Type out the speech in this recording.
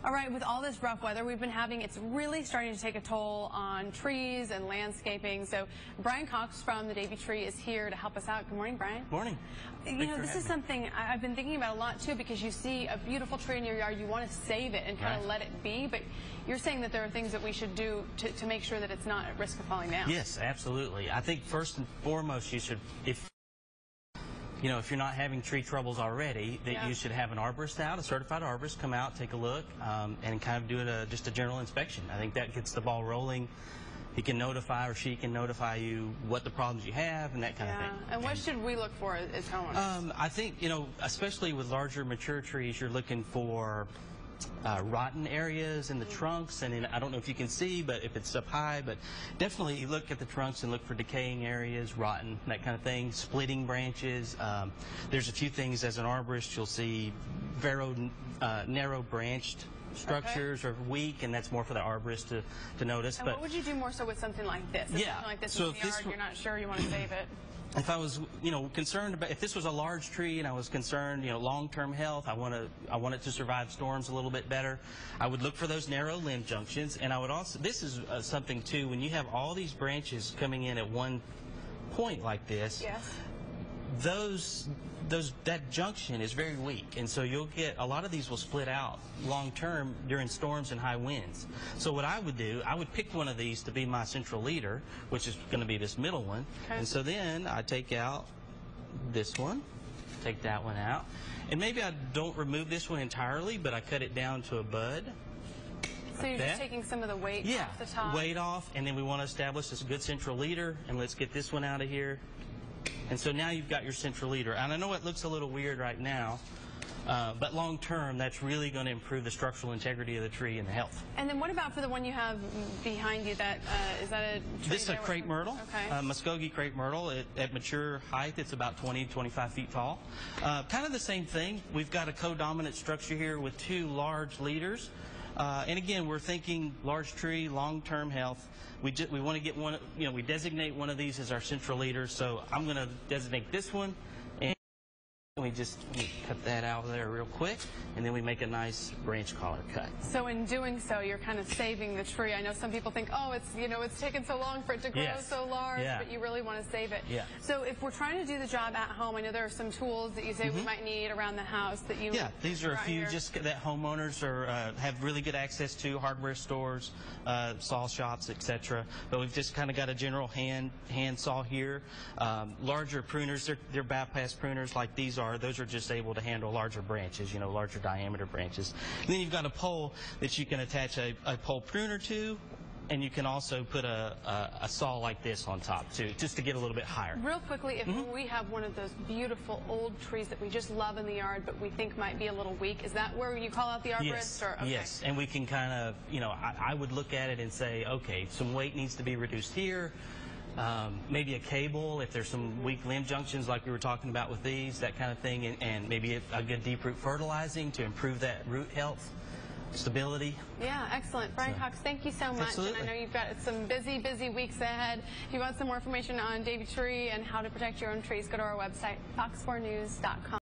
All right, with all this rough weather we've been having, it's really starting to take a toll on trees and landscaping. So Brian Cox from the Davey Tree is here to help us out. Good morning, Brian. Morning. You know, this is something I've been thinking about a lot too, because you see a beautiful tree in your yard, you want to save it and kind of let it be, but you're saying that there are things that we should do to make sure that it's not at risk of falling down. Yes, absolutely. I think first and foremost, you should, if you're not having tree troubles already, that you should have an arborist out, a certified arborist, come out, take a look, and kind of do just a general inspection. I think that gets the ball rolling. He can notify, or she can notify you what the problems you have and that kind of thing. And what should we look for as homeowners? I think, especially with larger mature trees, you're looking for rotten areas in the trunks, and I don't know if you can see, but if it's up high, but definitely look at the trunks and look for decaying areas, rotten, that kind of thing, splitting branches. There's a few things as an arborist you'll see, narrow branched structures are weak, and that's more for the arborist to notice. And what would you do more so with something like this? If something like this so in the yard, you're not sure, you want to save it. If I was, concerned about, if this was a large tree and I was concerned, long-term health, I want it to survive storms a little bit better, I would look for those narrow limb junctions. And I would also, this is something too, when you have all these branches coming in at one point like this, that junction is very weak, and so you'll get a lot of these will split out long term during storms and high winds. So what I would do, I would pick one of these to be my central leader, which is going to be this middle one. And so then I take out this one, take that one out, and maybe I don't remove this one entirely, but I cut it down to a bud. So you're just taking some of the weight off the top? Weight off, and then we want to establish this good central leader, and let's get this one out of here. And so now you've got your central leader. And I know it looks a little weird right now, but long term, that's really going to improve the structural integrity of the tree and the health. And then what about for the one you have behind you? Is that a tree? This is a crepe myrtle, okay. Muskogee crepe myrtle. At mature height, it's about 20 to 25 feet tall. Kind of the same thing. We've got a co-dominant structure here with two large leaders. And again, we're thinking large tree, long-term health. We want to get one, we designate one of these as our central leader. So I'm going to designate this one, and we cut that out of there real quick, and then we make a nice branch collar cut. So in doing so, you're kind of saving the tree. I know some people think, oh, it's taken so long for it to grow so large, but you really want to save it. So if we're trying to do the job at home, I know there are some tools that you say we might need around the house that you these are a few that homeowners have really good access to, hardware stores, saw shops, etc. But we've just kind of got a general hand saw here. Larger pruners, they're bypass pruners like these are. Those are just able to handle larger branches, larger diameter branches. And then you've got a pole that you can attach a pole pruner to, and you can also put a saw like this on top too, just to get a little bit higher. Real quickly, if we have one of those beautiful old trees that we just love in the yard, but we think might be a little weak, is that where you call out the arborist? Yes, and we can kind of, I would look at it and say, okay, some weight needs to be reduced here. Maybe a cable if there's some weak limb junctions like we were talking about with these, that kind of thing, and maybe a good deep root fertilizing to improve that root health, stability. Yeah, excellent. Brian Cox, thank you so much. Absolutely. And I know you've got some busy weeks ahead. If you want some more information on Davey Tree and how to protect your own trees, go to our website, fox4news.com.